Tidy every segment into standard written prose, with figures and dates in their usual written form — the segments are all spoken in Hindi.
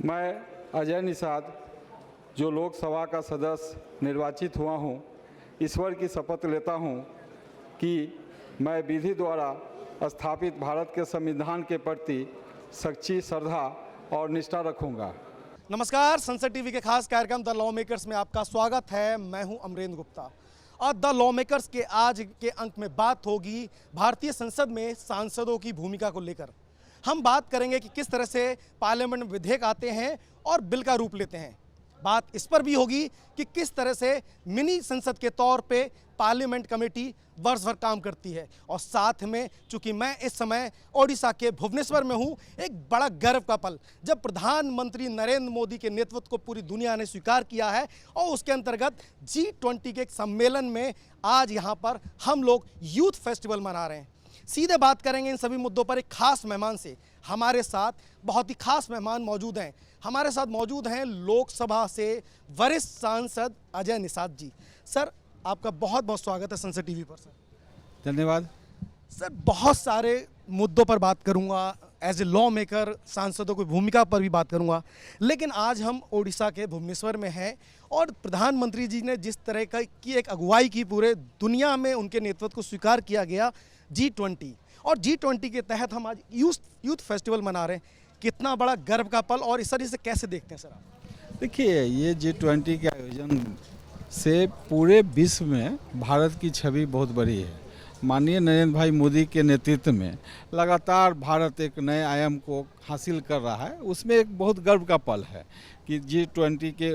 मैं अजय निषाद जो लोकसभा का सदस्य निर्वाचित हुआ हूँ, ईश्वर की शपथ लेता हूँ कि मैं विधि द्वारा स्थापित भारत के संविधान के प्रति सच्ची श्रद्धा और निष्ठा रखूँगा। नमस्कार, संसद टीवी के खास कार्यक्रम द लॉ मेकर्स में आपका स्वागत है। मैं हूं अमरेंद्र गुप्ता और द लॉ मेकर्स के आज के अंक में बात होगी भारतीय संसद में सांसदों की भूमिका को लेकर। हम बात करेंगे कि किस तरह से पार्लियामेंट में विधेयक आते हैं और बिल का रूप लेते हैं। बात इस पर भी होगी कि किस तरह से मिनी संसद के तौर पे पार्लियामेंट कमेटी वर्ष भर काम करती है। और साथ में चूंकि मैं इस समय ओडिशा के भुवनेश्वर में हूं, एक बड़ा गर्व का पल जब प्रधानमंत्री नरेंद्र मोदी के नेतृत्व को पूरी दुनिया ने स्वीकार किया है और उसके अंतर्गत G20 के एक सम्मेलन में आज यहां पर हम लोग यूथ फेस्टिवल मना रहे हैं। सीधे बात करेंगे इन सभी मुद्दों पर एक खास मेहमान से। हमारे साथ बहुत ही खास मेहमान मौजूद हैं। हमारे साथ मौजूद हैं लोकसभा से वरिष्ठ सांसद अजय निषाद जी। सर, आपका बहुत बहुत स्वागत है संसद टीवी पर। सर धन्यवाद। सर, बहुत सारे मुद्दों पर बात करूंगा, एज ए लॉ मेकर सांसदों की भूमिका पर भी बात करूंगा, लेकिन आज हम ओडिशा के भुवनेश्वर में हैं और प्रधानमंत्री जी ने जिस तरह की एक अगुवाई की, पूरे दुनिया में उनके नेतृत्व को स्वीकार किया गया G20, और G20 के तहत हम आज यूथ फेस्टिवल मना रहे हैं। कितना बड़ा गर्व का पल, और इस तरह से कैसे देखते हैं सर आप? देखिए, ये G20 के आयोजन से पूरे विश्व में भारत की छवि बहुत बड़ी है। माननीय नरेंद्र भाई मोदी के नेतृत्व में लगातार भारत एक नए आयाम को हासिल कर रहा है। उसमें एक बहुत गर्व का पल है कि G20 के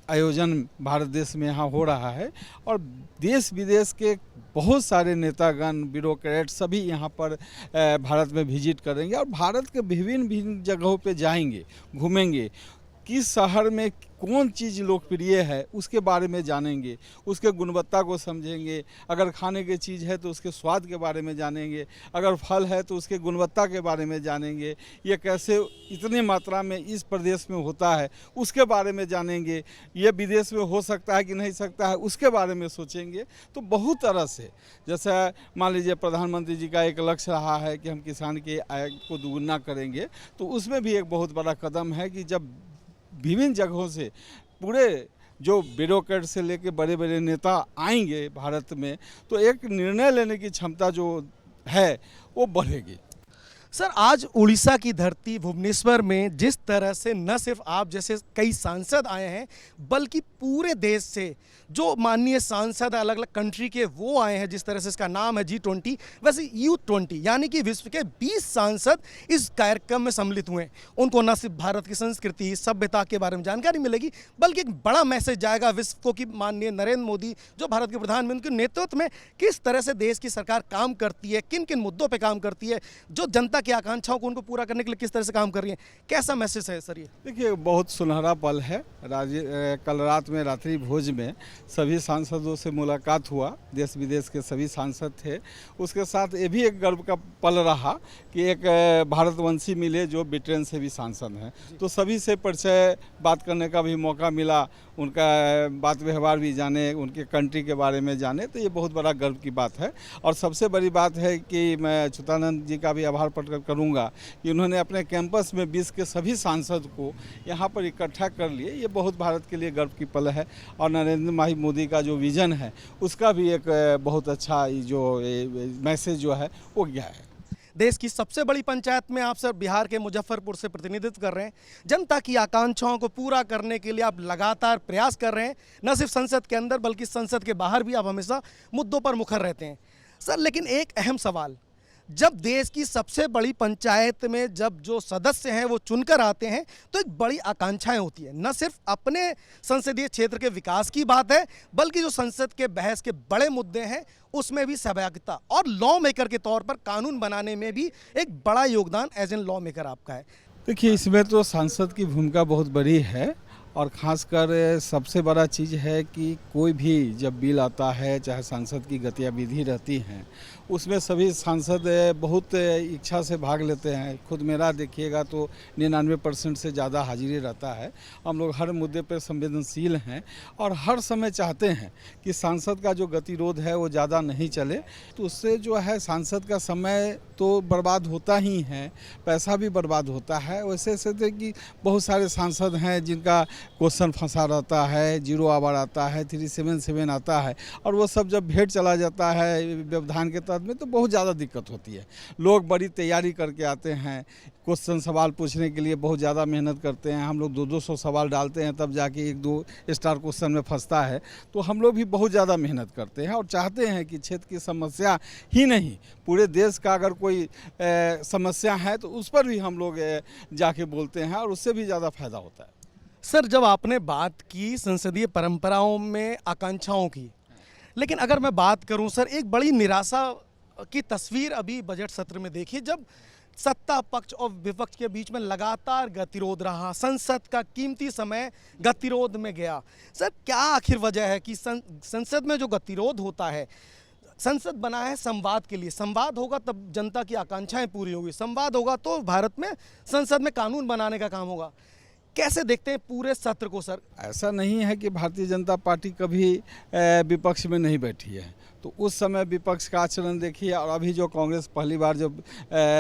आयोजन भारत देश में यहाँ हो रहा है और देश विदेश के बहुत सारे नेतागण, ब्यूरोक्रेट सभी यहाँ पर भारत में विजिट करेंगे और भारत के विभिन्न विभिन्न जगहों पे जाएंगे, घूमेंगे। किस शहर में कौन चीज़ लोकप्रिय है उसके बारे में जानेंगे, उसके गुणवत्ता को समझेंगे। अगर खाने की चीज़ है तो उसके स्वाद के बारे में जानेंगे, अगर फल है तो उसके गुणवत्ता के बारे में जानेंगे, ये कैसे इतनी मात्रा में इस प्रदेश में होता है उसके बारे में जानेंगे, ये विदेश में हो सकता है कि नहीं सकता है उसके बारे में सोचेंगे। तो बहुत तरह से, जैसा मान लीजिए प्रधानमंत्री जी का एक लक्ष्य रहा है कि हम किसान की आय को दोगुना करेंगे, तो उसमें भी एक बहुत बड़ा कदम है कि जब विभिन्न जगहों से पूरे जो ब्यूरोक्रेट से लेकर बड़े बड़े नेता आएंगे भारत में, तो एक निर्णय लेने की क्षमता जो है वो बढ़ेगी। सर, आज उड़ीसा की धरती भुवनेश्वर में जिस तरह से न सिर्फ आप जैसे कई सांसद आए हैं, बल्कि पूरे देश से जो माननीय सांसद अलग अलग कंट्री के वो आए हैं, जिस तरह से इसका नाम है G20, वैसे U20 यानी कि विश्व के 20 सांसद इस कार्यक्रम में सम्मिलित हुए हैं। उनको न सिर्फ भारत की संस्कृति सभ्यता के बारे में जानकारी मिलेगी, बल्कि एक बड़ा मैसेज जाएगा विश्व को कि माननीय नरेंद्र मोदी जो भारत के प्रधानमंत्री के नेतृत्व में किस तरह से देश की सरकार काम करती है, किन किन मुद्दों पर काम करती है, जो जनता की आकांक्षाओं को उनको पूरा करने के लिए किस तरह से काम कर रही है। कैसा मैसेज है सर ये? देखिए, बहुत सुनहरा पल है। कल रात में रात्रि भोज में सभी सांसदों से मुलाकात हुआ, देश विदेश के सभी सांसद थे। उसके साथ ये भी एक गर्व का पल रहा कि एक भारतवंशी मिले जो ब्रिटेन से भी सांसद हैं, तो सभी से परिचय बात करने का भी मौका मिला, उनका बात व्यवहार भी जाने, उनके कंट्री के बारे में जाने, तो ये बहुत बड़ा गर्व की बात है। और सबसे बड़ी बात है कि मैं अच्युतानंद जी का भी आभार प्रकट करूंगा कि उन्होंने अपने कैंपस में विश्व के सभी सांसद को यहाँ पर इकट्ठा कर लिए। ये बहुत भारत के लिए गर्व की पल है और नरेंद्र भाई मोदी का जो विजन है उसका भी एक बहुत अच्छा जो मैसेज जो है वो गया है। देश की सबसे बड़ी पंचायत में आप सर बिहार के मुजफ्फरपुर से प्रतिनिधित्व कर रहे हैं। जनता की आकांक्षाओं को पूरा करने के लिए आप लगातार प्रयास कर रहे हैं, न सिर्फ संसद के अंदर बल्कि संसद के बाहर भी आप हमेशा मुद्दों पर मुखर रहते हैं। सर, लेकिन एक अहम सवाल, जब देश की सबसे बड़ी पंचायत में जब जो सदस्य हैं वो चुनकर आते हैं तो एक बड़ी आकांक्षाएं होती है। न सिर्फ अपने संसदीय क्षेत्र के विकास की बात है, बल्कि जो संसद के बहस के बड़े मुद्दे हैं उसमें भी सहभागिता, और लॉ मेकर के तौर पर कानून बनाने में भी एक बड़ा योगदान एज एन लॉ मेकर आपका है। देखिए, इसमें तो सांसद की भूमिका बहुत बड़ी है और ख़ासकर सबसे बड़ा चीज़ है कि कोई भी जब बिल आता है, चाहे सांसद की गतिविधि रहती हैं, उसमें सभी सांसद बहुत इच्छा से भाग लेते हैं। खुद मेरा देखिएगा तो 99% से ज़्यादा हाजिरी रहता है। हम लोग हर मुद्दे पर संवेदनशील हैं और हर समय चाहते हैं कि सांसद का जो गतिरोध है वो ज़्यादा नहीं चले। तो उससे जो है सांसद का समय तो बर्बाद होता ही है, पैसा भी बर्बाद होता है। वैसे ऐसे थे कि बहुत सारे सांसद हैं जिनका क्वेश्चन फंसा रहता है, 0 आवर आता है, 377 आता है, और वो सब जब भेंट चला जाता है व्यवधान के तहत में तो बहुत ज़्यादा दिक्कत होती है। लोग बड़ी तैयारी करके आते हैं, क्वेश्चन सवाल पूछने के लिए बहुत ज़्यादा मेहनत करते हैं। हम लोग 200 सवाल डालते हैं तब जाके 1-2 स्टार क्वेश्चन में फंसता है। तो हम लोग भी बहुत ज़्यादा मेहनत करते हैं और चाहते हैं कि क्षेत्र की समस्या ही नहीं, पूरे देश का अगर कोई समस्या है तो उस पर भी हम लोग जाके बोलते हैं और उससे भी ज़्यादा फायदा होता है। सर, जब आपने बात की संसदीय परंपराओं में आकांक्षाओं की, लेकिन अगर मैं बात करूं सर, एक बड़ी निराशा की तस्वीर अभी बजट सत्र में देखी, जब सत्ता पक्ष और विपक्ष के बीच में लगातार गतिरोध रहा, संसद का कीमती समय गतिरोध में गया। सर, क्या आखिर वजह है कि संसद में जो गतिरोध होता है, संसद बना है संवाद के लिए, संवाद होगा तब जनता की आकांक्षाएं पूरी होगी, संवाद होगा तो भारत में संसद में कानून बनाने का काम होगा। कैसे देखते हैं पूरे सत्र को सर? ऐसा नहीं है कि भारतीय जनता पार्टी कभी विपक्ष में नहीं बैठी है। तो उस समय विपक्ष का आचरण देखिए, और अभी जो कांग्रेस पहली बार जब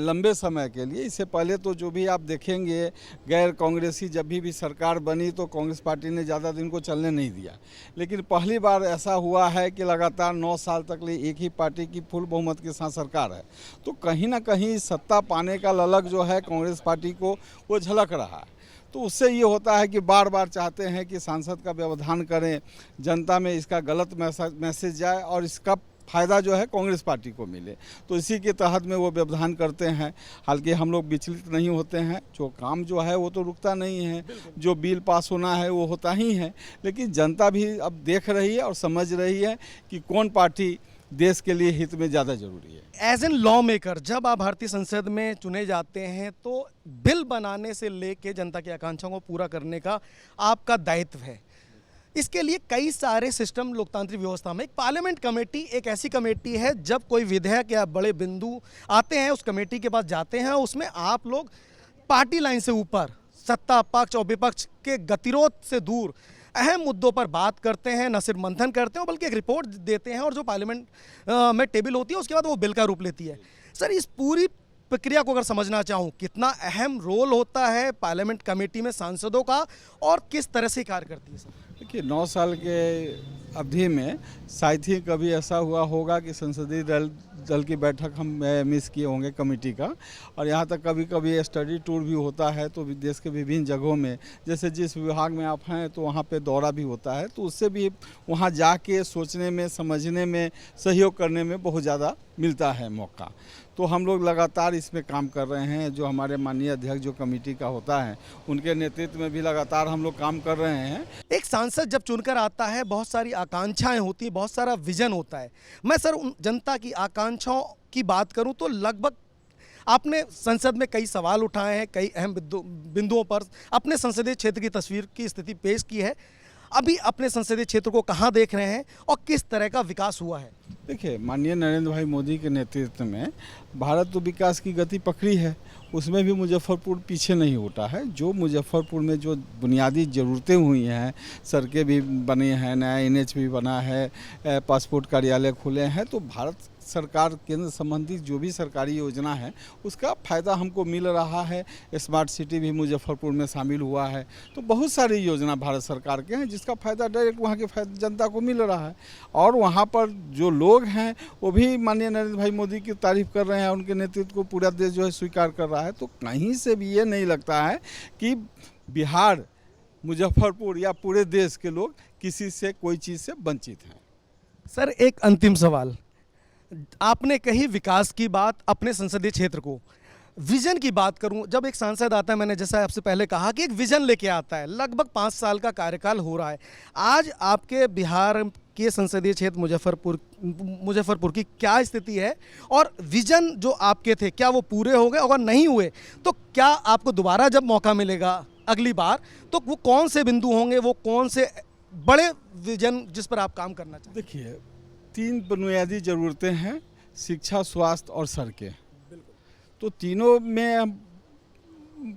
लंबे समय के लिए, इससे पहले तो जो भी आप देखेंगे गैर कांग्रेसी जब भी सरकार बनी तो कांग्रेस पार्टी ने ज़्यादा दिन को चलने नहीं दिया। लेकिन पहली बार ऐसा हुआ है कि लगातार 9 साल तक लिए एक ही पार्टी की फुल बहुमत के साथ सरकार है। तो कहीं ना कहीं सत्ता पाने का ललक जो है कांग्रेस पार्टी को वो झलक रहा है। तो उससे ये होता है कि बार बार चाहते हैं कि सांसद का व्यवधान करें, जनता में इसका गलत मैसेज जाए और इसका फ़ायदा जो है कांग्रेस पार्टी को मिले। तो इसी के तहत में वो व्यवधान करते हैं। हालांकि हम लोग विचलित नहीं होते हैं, जो काम जो है वो तो रुकता नहीं है, जो बिल पास होना है वो होता ही है। लेकिन जनता भी अब देख रही है और समझ रही है कि कौन पार्टी देश के लिए हित में ज़्यादा जरूरी है। एज एन लॉ मेकर जब आप भारतीय संसद में चुने जाते हैं तो बिल बनाने से लेके जनता की आकांक्षाओं को पूरा करने का आपका दायित्व है। इसके लिए कई सारे सिस्टम लोकतांत्रिक व्यवस्था में, एक पार्लियामेंट कमेटी एक ऐसी कमेटी है, जब कोई विधेयक या बड़े बिंदु आते हैं उस कमेटी के पास जाते हैं, उसमें आप लोग पार्टी लाइन से ऊपर सत्ता पक्ष और विपक्ष के गतिरोध से दूर अहम मुद्दों पर बात करते हैं, न सिर्फ मंथन करते हैं बल्कि एक रिपोर्ट देते हैं, और जो पार्लियामेंट में टेबल होती है उसके बाद वो बिल का रूप लेती है। सर, इस पूरी प्रक्रिया को अगर समझना चाहूँ, कितना अहम रोल होता है पार्लियामेंट कमेटी में सांसदों का और किस तरह से कार्य करती है सर? देखिए, 9 साल के अवधि में शायद ही कभी ऐसा हुआ होगा कि संसदीय दल की बैठक हम मिस किए होंगे कमेटी का। और यहाँ तक कभी कभी स्टडी टूर भी होता है, तो देश के विभिन्न जगहों में, जैसे जिस विभाग में आप हैं तो वहाँ पे दौरा भी होता है, तो उससे भी वहाँ जाके सोचने में, समझने में, सहयोग करने में बहुत ज़्यादा मिलता है मौका। तो हम लोग लगातार इसमें काम कर रहे हैं। जो हमारे माननीय अध्यक्ष जो कमेटी का होता है उनके नेतृत्व में भी लगातार हम लोग काम कर रहे हैं। एक सांसद जब चुनकर आता है, बहुत सारी आकांक्षाएं होती हैं, बहुत सारा विजन होता है। मैं सर उन जनता की आकांक्षाओं की बात करूं तो लगभग आपने संसद में कई सवाल उठाए हैं, कई अहम बिंदुओं पर अपने संसदीय क्षेत्र की तस्वीर की स्थिति पेश की है। अभी अपने संसदीय क्षेत्र को कहाँ देख रहे हैं और किस तरह का विकास हुआ है? देखिए, माननीय नरेंद्र भाई मोदी के नेतृत्व में भारत तो विकास की गति पकड़ी है, उसमें भी मुजफ्फरपुर पीछे नहीं हटा है। जो मुजफ्फरपुर में जो बुनियादी ज़रूरतें हुई हैं, सड़कें भी बनी हैं, नया NH भी बना है, पासपोर्ट कार्यालय खुले हैं, तो भारत सरकार केंद्र संबंधित जो भी सरकारी योजना है उसका फ़ायदा हमको मिल रहा है। स्मार्ट सिटी भी मुजफ्फरपुर में शामिल हुआ है। तो बहुत सारी योजना भारत सरकार के हैं जिसका फ़ायदा डायरेक्ट वहाँ के जनता को मिल रहा है। और वहाँ पर जो लोग हैं वो भी माननीय नरेंद्र भाई मोदी की तारीफ़ कर रहे हैं, उनके नेतृत्व को पूरा देश जो है स्वीकार कर रहा है। तो कहीं से भी ये नहीं लगता है कि बिहार, मुजफ्फरपुर या पूरे देश के लोग किसी से कोई चीज़ से वंचित हैं। सर, एक अंतिम सवाल, आपने कही विकास की बात, अपने संसदीय क्षेत्र को विजन की बात करूं, जब एक सांसद आता है, मैंने जैसा आपसे पहले कहा कि एक विजन लेके आता है, लगभग 5 साल का कार्यकाल हो रहा है। आज आपके बिहार के संसदीय क्षेत्र मुजफ्फरपुर की क्या स्थिति है और विजन जो आपके थे क्या वो पूरे हो गए? अगर नहीं हुए तो क्या आपको दोबारा जब मौका मिलेगा अगली बार, तो वो कौन से बिंदु होंगे, वो कौन से बड़े विजन जिस पर आप काम करना चाहते देखिए, 3 बुनियादी ज़रूरतें हैं: शिक्षा, स्वास्थ्य और सड़कें। तो तीनों में हम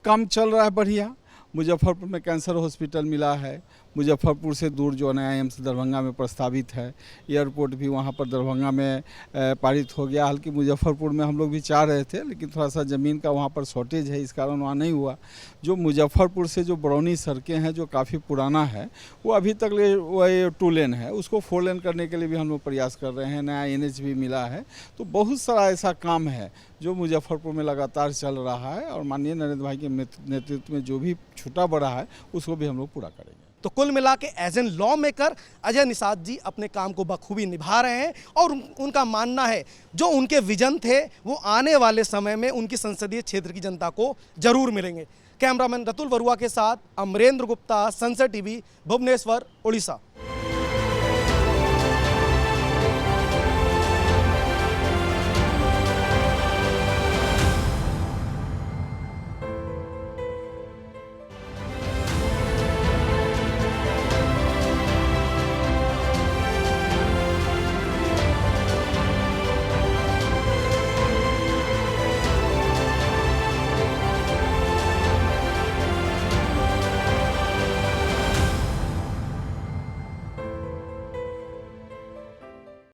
काम चल रहा है बढ़िया। मुजफ्फरपुर में कैंसर हॉस्पिटल मिला है, मुजफ्फरपुर से दूर जो नया एम्स दरभंगा में प्रस्तावित है, एयरपोर्ट भी वहाँ पर दरभंगा में पारित हो गया। हालांकि मुजफ्फरपुर में हम लोग भी चाह रहे थे, लेकिन थोड़ा सा ज़मीन का वहाँ पर शॉर्टेज है, इस कारण वहाँ नहीं हुआ। जो मुजफ्फरपुर से जो बरौनी सड़कें हैं, जो काफ़ी पुराना है, वो अभी तक वही 2 लेन है, उसको 4 लेन करने के लिए भी हम लोग प्रयास कर रहे हैं। नया NH भी मिला है। तो बहुत सारा ऐसा काम है जो मुजफ्फरपुर में लगातार चल रहा है, और माननीय नरेंद्र भाई के नेतृत्व में जो भी छूटा बड़ा है उसको भी हम लोग पूरा करेंगे। तो कुल मिला के as an lawmaker Ajay Nishad ji अपने काम को बखूबी निभा रहे हैं, और उनका मानना है जो उनके विजन थे वो आने वाले समय में उनकी संसदीय क्षेत्र की जनता को जरूर मिलेंगे। कैमरामैन रतुल बरुआ के साथ अमरेंद्र गुप्ता, संसद टीवी, भुवनेश्वर, उड़ीसा।